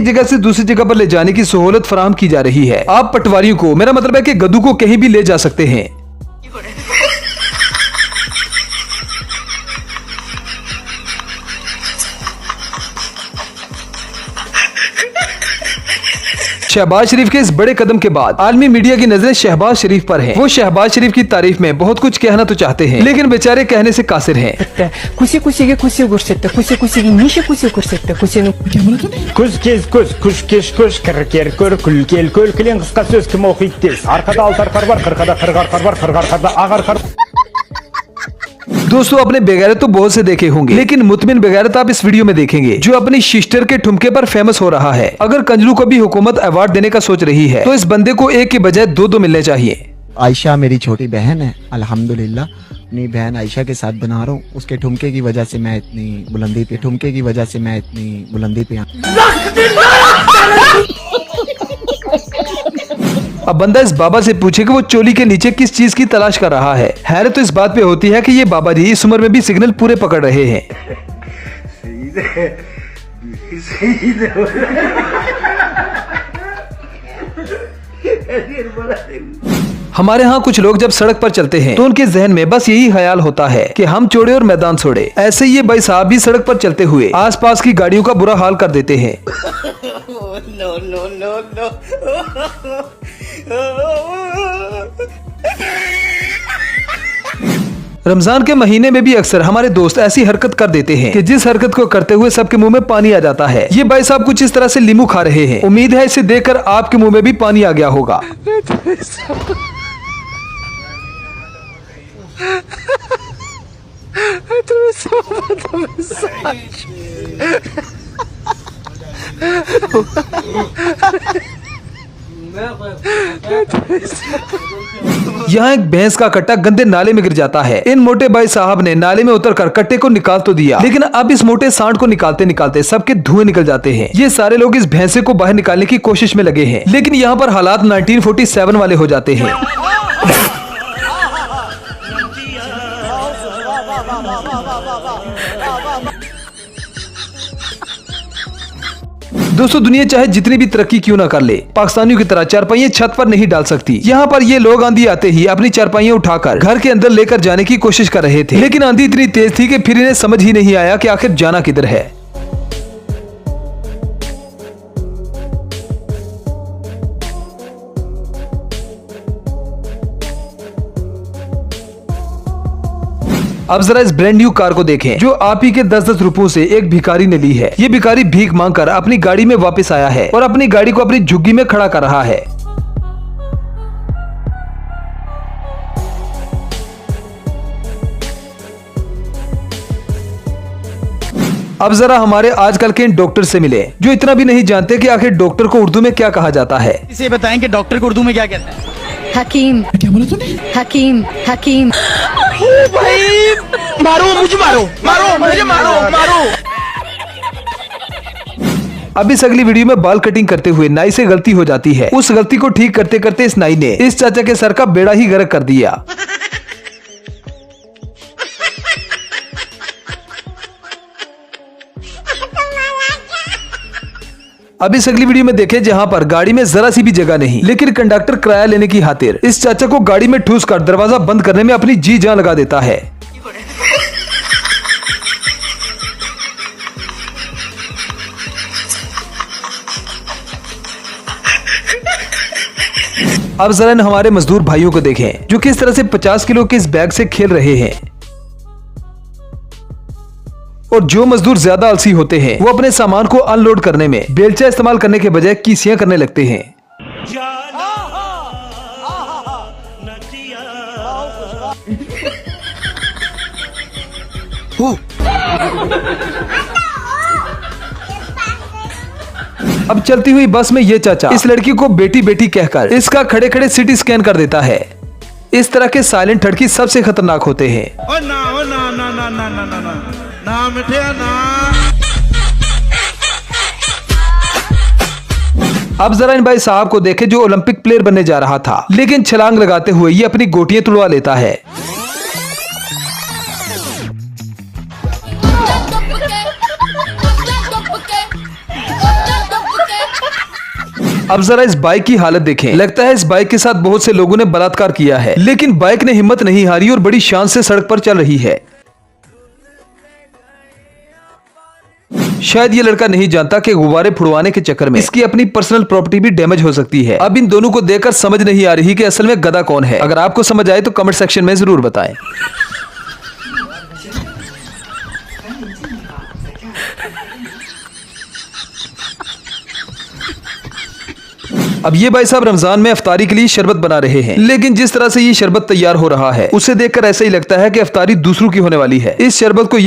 जगह से दूसरी जगह पर ले जाने की सहूलत फराहम की जा रही है। आप पटवारियों को, मेरा मतलब है कि गद्दू को कहीं भी ले जा सकते हैं। शहबाज शरीफ के इस बड़े कदम के बाद आलमी मीडिया की नजरें शहबाज शरीफ पर हैं। वो शहबाज शरीफ की तारीफ में बहुत कुछ कहना तो चाहते हैं, लेकिन बेचारे कहने से कासिर हैं। दोस्तों, अपने बेगैरत तो बहुत से देखे होंगे, लेकिन मुतमिन बेगैरत आप इस वीडियो में देखेंगे, जो अपनी सिस्टर के ठुमके पर फेमस हो रहा है। अगर कंजलू को भी हुकूमत अवार्ड देने का सोच रही है तो इस बंदे को एक के बजाय दो मिलने चाहिए। आयशा मेरी छोटी बहन है, अल्हम्दुलिल्लाह अपनी बहन आयशा के साथ बना रहा हूँ। उसके ठुमके की वजह से मैं इतनी बुलंदी पे अब बंदा इस बाबा से पूछे कि वो चोली के नीचे किस चीज की तलाश कर रहा है। हैरत तो इस बात पे होती है कि ये बाबा जी इस उम्र में भी सिग्नल पूरे पकड़ रहे हैं। हमारे यहाँ कुछ लोग जब सड़क पर चलते हैं तो उनके जहन में बस यही ख्याल होता है कि हम छोड़े और मैदान छोड़े। ऐसे ये भाई साहब भी सड़क पर चलते हुए आसपास की गाड़ियों का बुरा हाल कर देते हैं। रमजान के महीने में भी अक्सर हमारे दोस्त ऐसी हरकत कर देते हैं कि जिस हरकत को करते हुए सबके मुंह में पानी आ जाता है। ये भाई साहब कुछ इस तरह से लीमू खा रहे हैं। उम्मीद है इसे देखकर आपके मुंह में भी पानी आ गया होगा। यहाँ एक भैंस का कट्टा गंदे नाले में गिर जाता है। इन मोटे भाई साहब ने नाले में उतरकर कट्टे को निकाल तो दिया, लेकिन अब इस मोटे सांड को निकालते निकालते सबके धुएं निकल जाते हैं। ये सारे लोग इस भैंसे को बाहर निकालने की कोशिश में लगे हैं, लेकिन यहाँ पर हालात 1947 वाले हो जाते हैं। दोस्तों, दुनिया चाहे जितनी भी तरक्की क्यों ना कर ले, पाकिस्तानियों की तरह चारपाइयां छत पर नहीं डाल सकती। यहाँ पर ये लोग आंधी आते ही अपनी चारपाइयां उठाकर घर के अंदर लेकर जाने की कोशिश कर रहे थे, लेकिन आंधी इतनी तेज थी कि फिर इन्हें समझ ही नहीं आया कि आखिर जाना किधर है। अब जरा इस ब्रांड न्यू कार को देखें, जो आप ही के 10-10 रुपयों से एक भिखारी ने ली है। ये भिखारी भीख मांगकर अपनी गाड़ी में वापस आया है और अपनी गाड़ी को अपनी झुग्गी में खड़ा कर रहा है। अब जरा हमारे आजकल के इन डॉक्टर से मिले, जो इतना भी नहीं जानते कि आखिर डॉक्टर को उर्दू में क्या कहा जाता है। इसे बताएं कि डॉक्टर को उर्दू में क्या कहते हैं। हकीम। क्या बोला तूने? हकीम। हकीम। भाई मारो मुझे, मारो। अब इस अगली वीडियो में बाल कटिंग करते हुए नाई से गलती हो जाती है। उस गलती को ठीक करते करते इस नाई ने इस चाचा के सर का बेड़ा ही गर्क कर दिया। अब इस अगली वीडियो में देखें, जहां पर गाड़ी में जरा सी भी जगह नहीं, लेकिन कंडक्टर किराया लेने की खातिर इस चाचा को गाड़ी में ठूस कर दरवाजा बंद करने में अपनी जी जान लगा देता है। अब जरा इन हमारे मजदूर भाइयों को देखें, जो किस तरह से 50 किलो के इस बैग से खेल रहे हैं। और जो मजदूर ज्यादा आलसी होते हैं वो अपने सामान को अनलोड करने में बेलचा इस्तेमाल करने के बजाय कीसियां करने लगते हैं। अब चलती हुई बस में ये चाचा इस लड़की को बेटी बेटी कहकर इसका खड़े खड़े सिटी स्कैन कर देता है। इस तरह के साइलेंट ठड़की सबसे खतरनाक होते हैं। अब जरा इन भाई साहब को देखे, जो ओलंपिक प्लेयर बनने जा रहा था, लेकिन छलांग लगाते हुए ये अपनी गोटियां तुड़वा लेता है। अब जरा इस बाइक की हालत देखें। लगता है इस बाइक के साथ बहुत से लोगों ने बलात्कार किया है, लेकिन बाइक ने हिम्मत नहीं हारी और बड़ी शान से सड़क पर चल रही है। शायद ये लड़का नहीं जानता कि गुब्बारे फुड़वाने के चक्कर में इसकी अपनी पर्सनल प्रॉपर्टी भी डैमेज हो सकती है। अब इन दोनों को देखकर समझ नहीं आ रही कि असल में गधा कौन है। अगर आपको समझ आए तो कमेंट सेक्शन में जरूर बताएं। अब ये भाई साहब रमजान में इफ्तारी के लिए शरबत बना रहे हैं, लेकिन जिस तरह से ये शरबत तैयार हो रहा है उसे देखकर ऐसा ही लगता है कि इफ्तारी दूसरों की होने वाली है। इस शरबत को